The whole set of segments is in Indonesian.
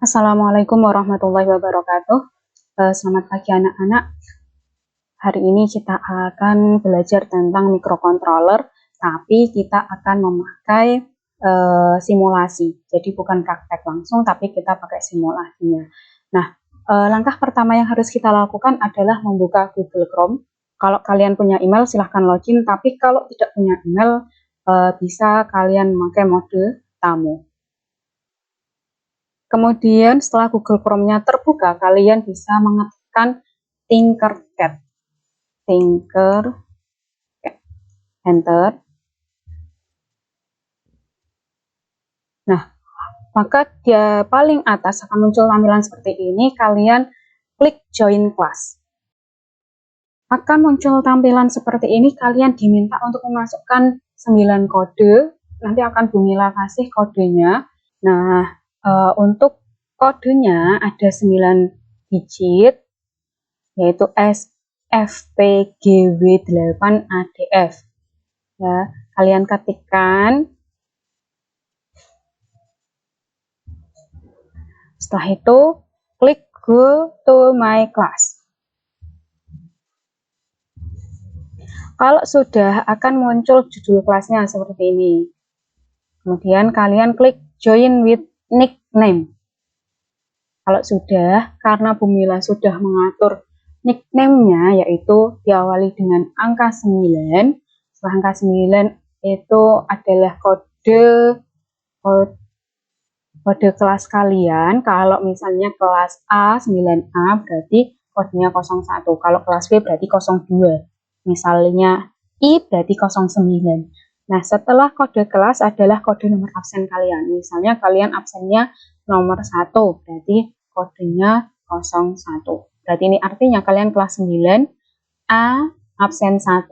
Assalamualaikum warahmatullahi wabarakatuh. Selamat pagi anak-anak. Hari ini kita akan belajar tentang microcontroller, tapi kita akan memakai simulasi. Jadi bukan praktek langsung, tapi kita pakai simulasinya. Nah, langkah pertama yang harus kita lakukan adalah membuka Google Chrome. Kalau kalian punya email, silahkan login. Tapi kalau tidak punya email, bisa kalian memakai mode tamu. Kemudian setelah Google Chrome-nya terbuka, kalian bisa mengetikkan Tinkercad. Enter. Nah, maka di paling atas akan muncul tampilan seperti ini. Kalian klik Join Class. Akan muncul tampilan seperti ini. Kalian diminta untuk memasukkan 9 kode. Nanti akan Bu Mila kasih kodenya. Nah, untuk kodenya ada 9 digit, yaitu SFPGW8ADF. Ya, kalian ketikkan. Setelah itu, klik Go to my class. Kalau sudah, akan muncul judul kelasnya seperti ini. Kemudian kalian klik Join with nickname. Kalau sudah, karena Bu Mila sudah mengatur nickname-nya, yaitu diawali dengan angka 9. Setelah angka 9 itu adalah kode kelas kalian. Kalau misalnya kelas A 9A berarti kodenya 01. Kalau kelas B berarti 02. Misalnya I berarti 09. Nah, setelah kode kelas adalah kode nomor absen kalian. Misalnya kalian absennya nomor 1, berarti kodenya 01. Berarti ini artinya kalian kelas 9, A, absen 1.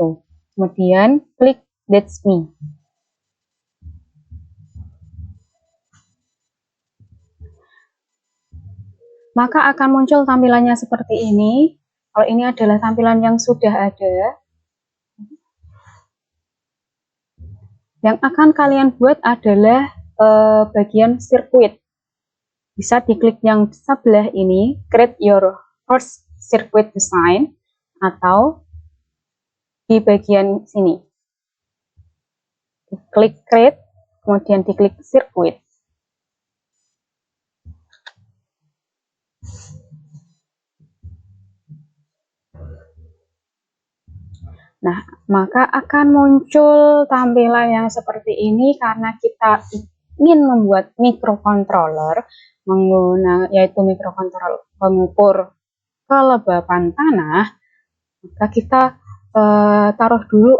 Kemudian klik That's Me. Maka akan muncul tampilannya seperti ini. Kalau ini adalah tampilan yang sudah ada. Yang akan kalian buat adalah bagian sirkuit. Bisa diklik yang sebelah ini, Create Your First Circuit Design, atau di bagian sini. Klik Create, kemudian diklik Circuit. Nah, maka akan muncul tampilan yang seperti ini karena kita ingin membuat microcontroller yaitu microcontroller pengukur kelembapan tanah. Maka kita taruh dulu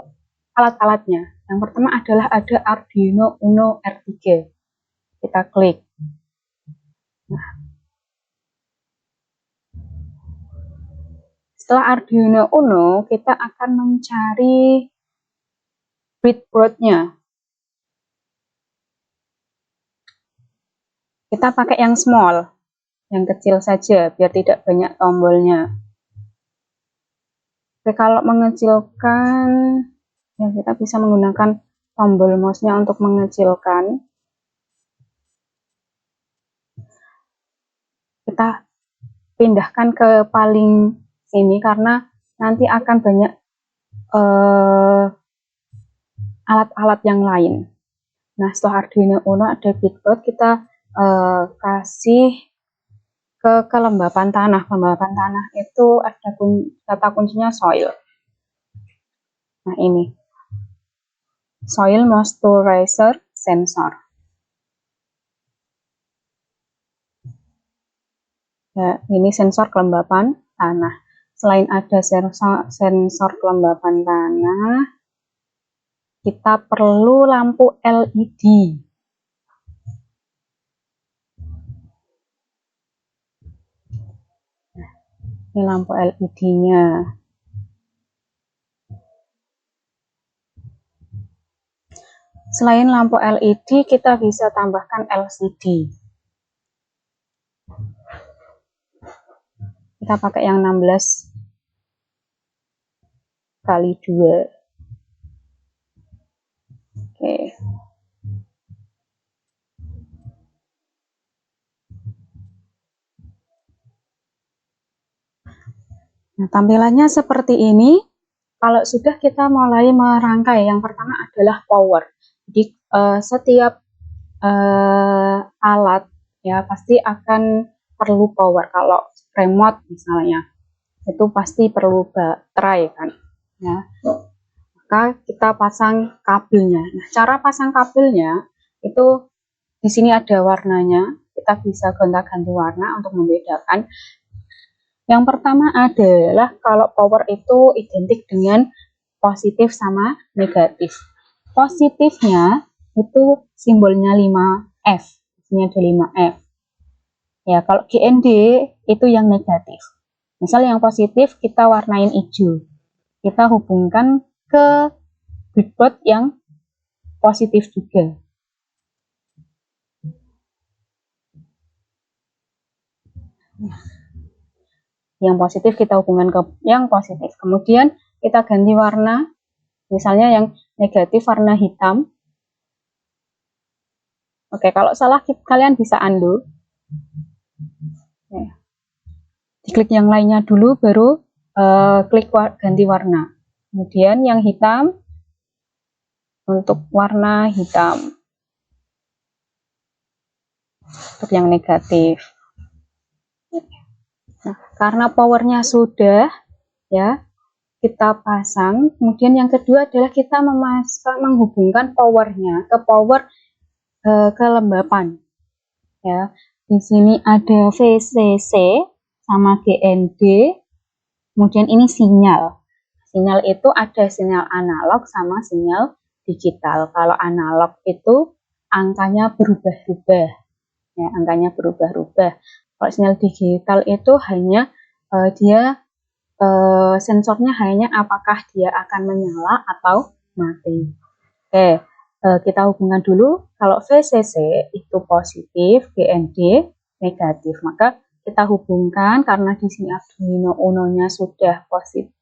alat-alatnya. Yang pertama adalah ada Arduino Uno R3. Kita klik. Nah, setelah Arduino Uno, kita akan mencari breadboard-nya. Kita pakai yang small, yang kecil saja, biar tidak banyak tombolnya. Oke, kalau mengecilkan, ya kita bisa menggunakan tombol mouse-nya untuk mengecilkan. Kita pindahkan ke paling sini karena nanti akan banyak alat-alat yang lain. Nah, setelah Arduino Uno ada breadboard, kita kasih ke kelembapan tanah. Kelembapan tanah itu ada kata kuncinya soil. Nah, ini soil moisturizer sensor. Ya, ini sensor kelembapan tanah. Selain ada sensor kelembapan tanah, kita perlu lampu LED. Ini lampu LED-nya. Selain lampu LED, kita bisa tambahkan LCD. Kita pakai yang 16 kali 2. Oke. Nah, tampilannya seperti ini. Kalau sudah kita mulai merangkai, yang pertama adalah power. Jadi setiap alat ya pasti akan perlu power. Kalau remote misalnya itu pasti perlu baterai kan ya. Maka kita pasang kabelnya. Nah, cara pasang kabelnya itu di sini ada warnanya. Kita bisa gonta-ganti warna untuk membedakan. Yang pertama adalah kalau power itu identik dengan positif sama negatif. Positifnya itu simbolnya 5F. Ini ada 5F. Ya, kalau GND itu yang negatif. Misal yang positif kita warnain hijau. Kita hubungkan ke breadboard yang positif juga. Yang positif kita hubungkan ke yang positif. Kemudian kita ganti warna. Misalnya yang negatif warna hitam. Oke, kalau salah kalian bisa undo. Ya. Diklik yang lainnya dulu, baru klik ganti warna. Kemudian yang hitam untuk warna hitam. Untuk yang negatif. Nah, karena powernya sudah ya kita pasang. Kemudian yang kedua adalah kita menghubungkan powernya ke power kelembapan. Ya, di sini ada VCC sama GND. Kemudian ini sinyal. Sinyal itu ada sinyal analog sama sinyal digital. Kalau analog itu angkanya berubah-ubah. Ya, angkanya berubah-ubah. Kalau sinyal digital itu hanya dia sensornya hanya apakah dia akan menyala atau mati. Oke, kita hubungkan dulu. Kalau VCC itu positif, GND negatif. Maka kita hubungkan karena di sini Arduino Uno-nya sudah positif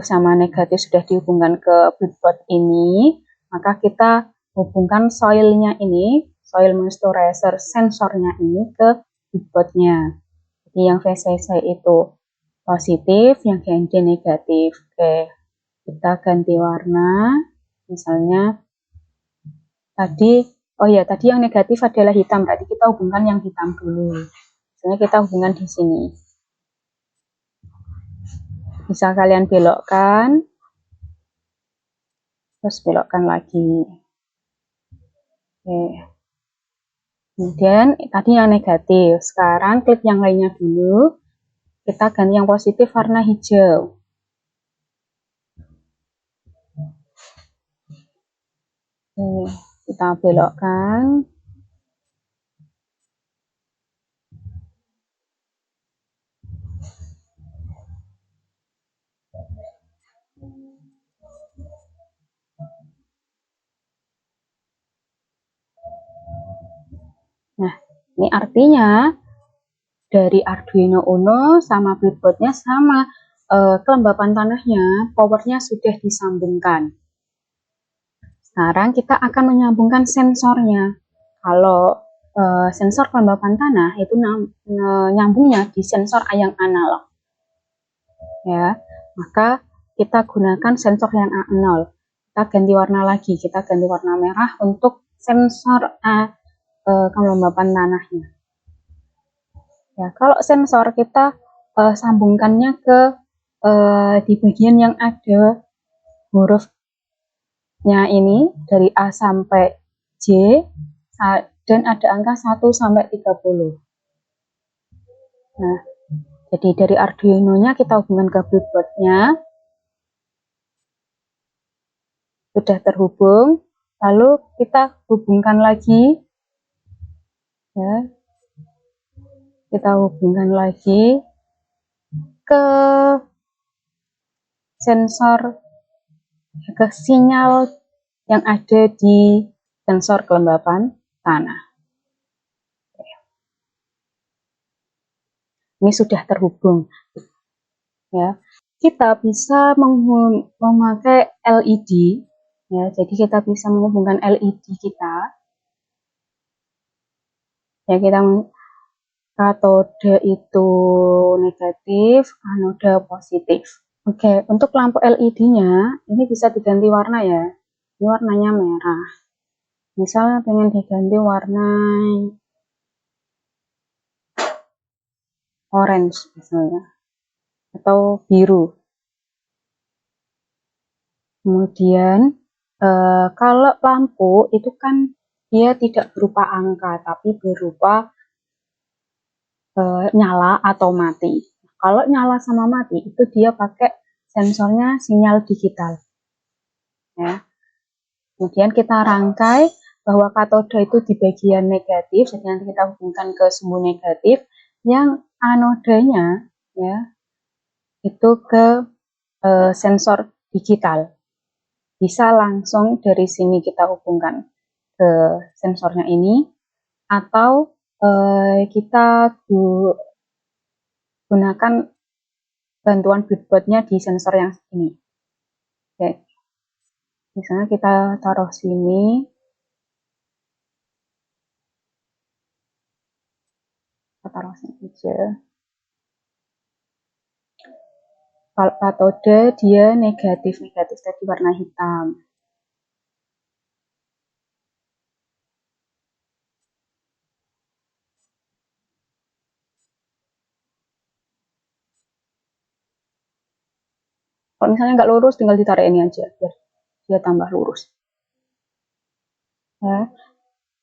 sama negatif sudah dihubungkan ke breadboard ini, maka kita hubungkan soilnya ini, soil moisturizer sensornya ini ke breadboardnya. Jadi yang VCC itu positif, yang GND negatif. Oke, kita ganti warna. Misalnya tadi, oh ya, tadi yang negatif adalah hitam, berarti kita hubungkan yang hitam dulu. Misalnya kita hubungkan di sini. Bisa kalian belokkan, terus belokkan lagi. Oke. Kemudian tadi yang negatif. Sekarang klik yang lainnya dulu. Kita ganti yang positif warna hijau. Oke, kita belokkan. Nah, ini artinya dari Arduino Uno sama breadboardnya sama, kelembapan tanahnya, powernya sudah disambungkan. Sekarang kita akan menyambungkan sensornya. Kalau sensor kelembapan tanah itu nyambungnya di sensor yang analog. Ya, maka kita gunakan sensor yang A0. Kita ganti warna lagi, kita ganti warna merah untuk sensor kelembapan tanahnya. Ya, kalau sensor kita sambungkannya ke di bagian yang ada hurufnya ini dari A sampai J dan ada angka 1 sampai 30. Nah, jadi dari Arduino-nya kita hubungkan ke breadboard-nya. Sudah terhubung, lalu kita hubungkan lagi. Ya. Kita hubungkan lagi ke sensor, ke sinyal yang ada di sensor kelembapan tanah. Ini sudah terhubung. Ya, kita bisa memakai LED. Ya, jadi kita bisa menghubungkan LED kita. Ya, kita Katode itu negatif, anoda positif. Oke, untuk lampu LED-nya ini bisa diganti warna ya. Ini warnanya merah. Misalnya pengen diganti warna orange misalnya, atau biru. Kemudian kalau lampu itu kan dia tidak berupa angka, tapi berupa nyala atau mati. Kalau nyala sama mati itu dia pakai sensornya sinyal digital. Ya. Kemudian kita rangkai bahwa katoda itu di bagian negatif, jadi nanti kita hubungkan ke sumbu negatif, yang anodanya ya itu ke sensor digital. Bisa langsung dari sini kita hubungkan ke sensornya ini, atau kita gunakan bantuan breadboardnya di sensor yang ini. Oke. Misalnya kita taruh sini, kita taruh sini aja. Kalau katode dia negatif tadi warna hitam. Kalau misalnya nggak lurus, tinggal ditarik ini aja biar dia tambah lurus. Ya.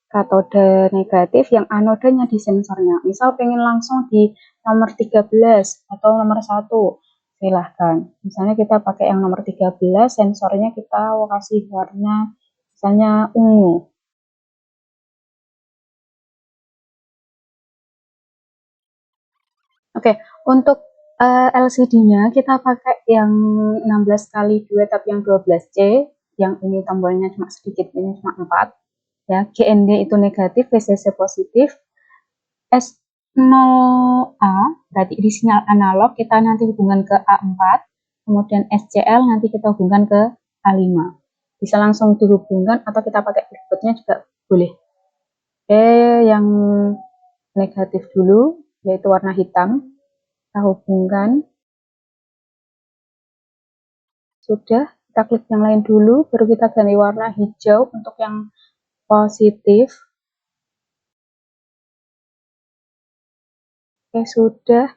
Katode negatif yang anodanya di sensornya. Misal pengen langsung di nomor 13 atau nomor 1, silahkan. Misalnya kita pakai yang nomor 13, sensornya kita kasih warna misalnya ungu. Oke, untuk LCD-nya kita pakai yang 16x2 tapi yang 12C, yang ini tombolnya cuma sedikit, ini cuma 4. Ya, GND itu negatif, VCC positif, S0A berarti di sinyal analog kita nanti hubungan ke A4, kemudian SCL nanti kita hubungkan ke A5. Bisa langsung dihubungkan atau kita pakai breadboardnya juga boleh. Oke, yang negatif dulu yaitu warna hitam, kita hubungkan. Sudah, kita klik yang lain dulu, baru kita ganti warna hijau untuk yang positif. Oke, sudah.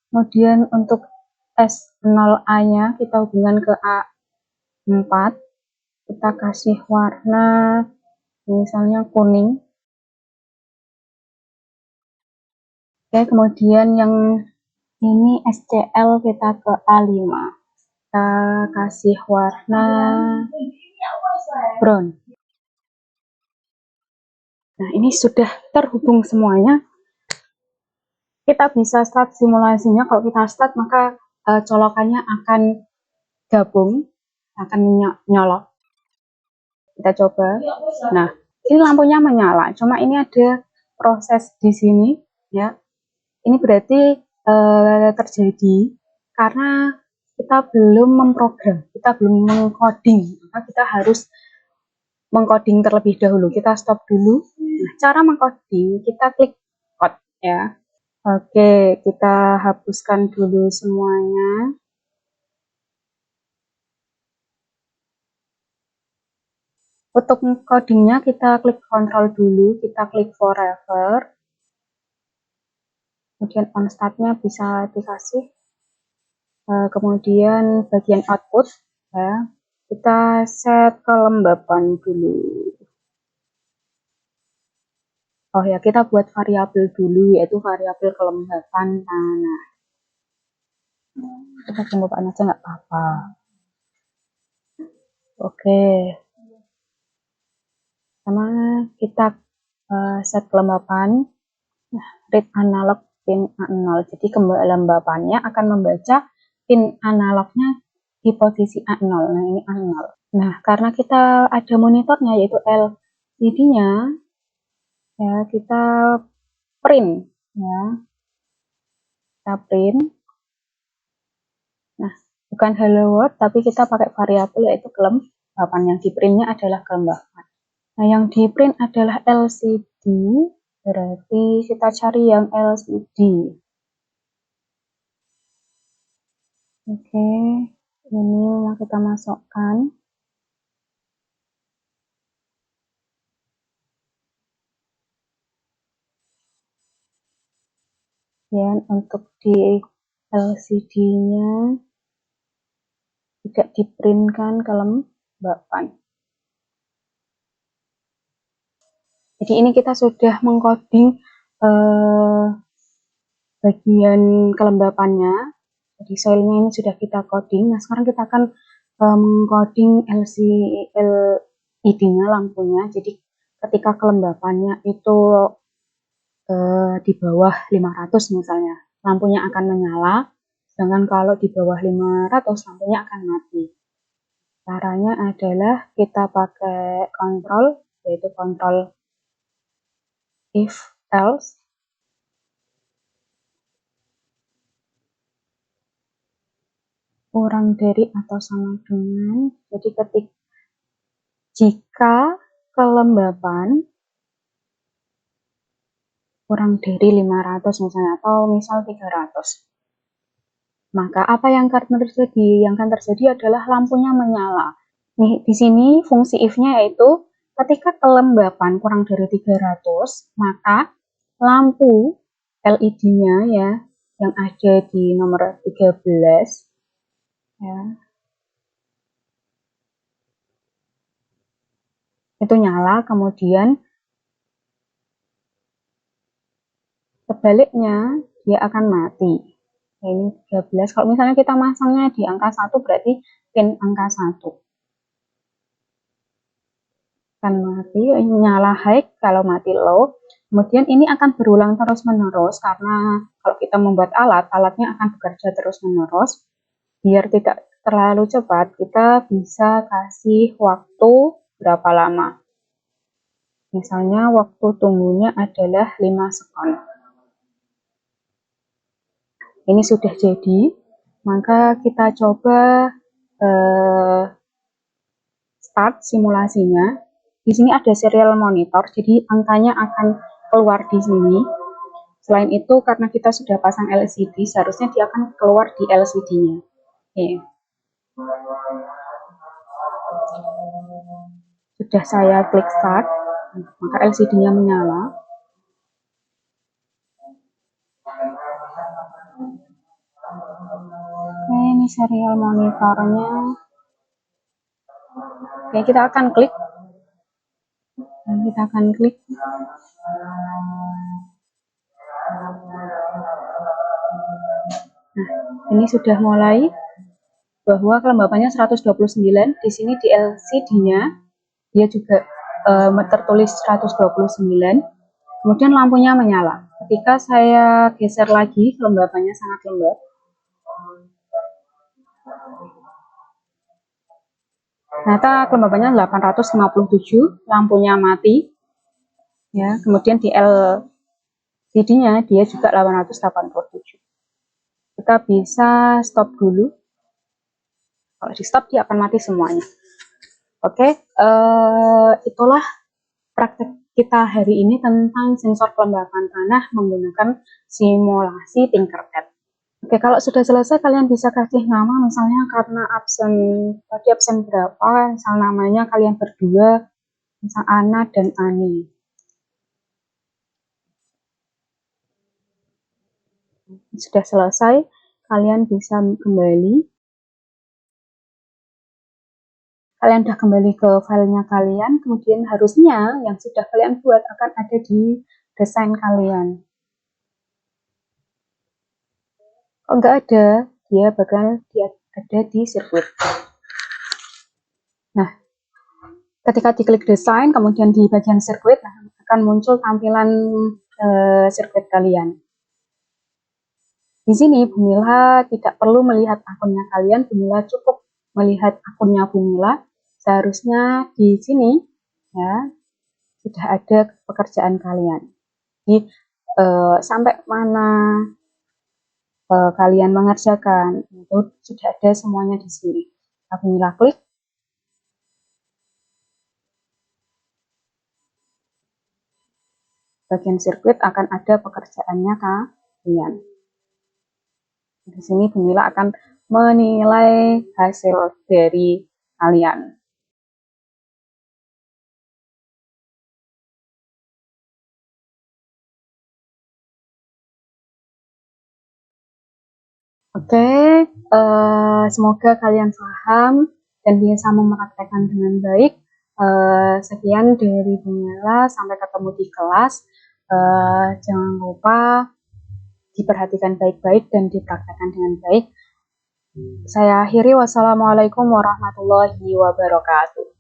Kemudian untuk S0A-nya kita hubungkan ke A4. Kita kasih warna misalnya kuning. Oke, kemudian yang ini SCL kita ke A5. Kita kasih warna brown. Nah, ini sudah terhubung semuanya. Kita bisa start simulasinya. Kalau kita start, maka colokannya akan gabung, akan nyolok. Kita coba. Nah, ini lampunya menyala. Cuma ini ada proses di sini, ya. Ini berarti terjadi karena kita belum memprogram, kita belum mengcoding. Maka kita harus mengcoding terlebih dahulu. Kita stop dulu. Nah, cara mengcoding, kita klik code, ya. Oke, kita hapuskan dulu semuanya. Untuk codingnya kita klik Ctrl dulu, kita klik forever. Kemudian on start-nya bisa dikasih. Kemudian bagian output, ya, kita set kelembapan dulu. Oh ya, kita buat variabel dulu, yaitu variabel kelembapan tanah. Kita kelembapan aja nggak apa-apa. Oke. Sama kita set kelembapan, read analog pin A0. Jadi kelembapannya akan membaca pin analognya di posisi A0. Nah, ini A0. Nah, karena kita ada monitornya yaitu LCD-nya, ya kita print, ya. Kita print. Nah, bukan hello world, tapi kita pakai variabel yaitu kelembapan. Yang di printnya adalah kelembapan. Nah, yang di print adalah LCD. Berarti kita cari yang LCD. Oke, ini mau kita masukkan. Ya, untuk di LCD-nya tidak diprintkan kelembapan. Jadi ini kita sudah mengcoding bagian kelembapannya. Jadi soilnya ini sudah kita coding. Nah, sekarang kita akan mengcoding LED-nya, lampunya. Jadi ketika kelembapannya itu di bawah 500 misalnya, lampunya akan menyala. Sedangkan kalau di bawah 500, lampunya akan mati. Caranya adalah kita pakai kontrol, yaitu kontrol if else. Kurang dari atau sama dengan, jadi jika kelembapan kurang dari 500 misalnya, atau misal 300, maka apa yang akan terjadi? Yang akan terjadi adalah lampunya menyala. Nih, di sini fungsi if-nya yaitu ketika kelembapan kurang dari 300, maka lampu LED-nya ya yang ada di nomor 13 ya, itu nyala, kemudian sebaliknya dia akan mati. Nah, ini 13. Kalau misalnya kita masangnya di angka 1 berarti pin angka 1 akan mati, nyala high kalau mati low. Kemudian ini akan berulang terus menerus karena kalau kita membuat alatnya akan bekerja terus menerus. Biar tidak terlalu cepat, kita bisa kasih waktu berapa lama. Misalnya waktu tunggunya adalah 5 sekon. Ini sudah jadi, maka kita coba start simulasinya. Di sini ada serial monitor, jadi angkanya akan keluar di sini. Selain itu, karena kita sudah pasang LCD, seharusnya dia akan keluar di LCD-nya. Oke. Sudah saya klik start, maka LCD-nya menyala. Oke, ini serial monitornya. Oke, kita akan klik. Nah, ini sudah mulai bahwa kelembapannya 129. Di sini di LCD-nya dia juga tertulis 129. Kemudian lampunya menyala. Ketika saya geser lagi, kelembapannya sangat lembab. Ternyata kelembapannya 857, lampunya mati. Ya, kemudian di LCD-nya dia juga 887. Kita bisa stop dulu. Kalau di stop dia akan mati semuanya. Oke, itulah praktek kita hari ini tentang sensor kelembapan tanah menggunakan simulasi Tinkercad. Oke, kalau sudah selesai kalian bisa kasih nama, misalnya karena absen, tadi absen berapa, misal namanya kalian berdua, misal Ana dan Ani. Sudah selesai, kalian bisa kembali. Kalian sudah kembali ke filenya kalian, kemudian harusnya yang sudah kalian buat akan ada di desain kalian. Kalau nggak ada, dia bakal ada di sirkuit. Nah, ketika diklik desain, kemudian di bagian sirkuit, nah, akan muncul tampilan sirkuit kalian. Di sini Bumila tidak perlu melihat akunnya kalian, Bumila cukup melihat akunnya Bumila. Seharusnya di sini ya sudah ada pekerjaan kalian. Jadi sampai mana kalian mengerjakan itu sudah ada semuanya di sini. Bumila klik. bagian sirkuit akan ada pekerjaannya kalian. Di sini Bu Mila akan menilai hasil dari kalian. Oke, semoga kalian paham dan bisa mempraktekkan dengan baik. Sekian dari Bu Mila, sampai ketemu di kelas. Jangan lupa diperhatikan baik-baik dan dipraktekkan dengan baik. Saya akhiri, wassalamualaikum warahmatullahi wabarakatuh.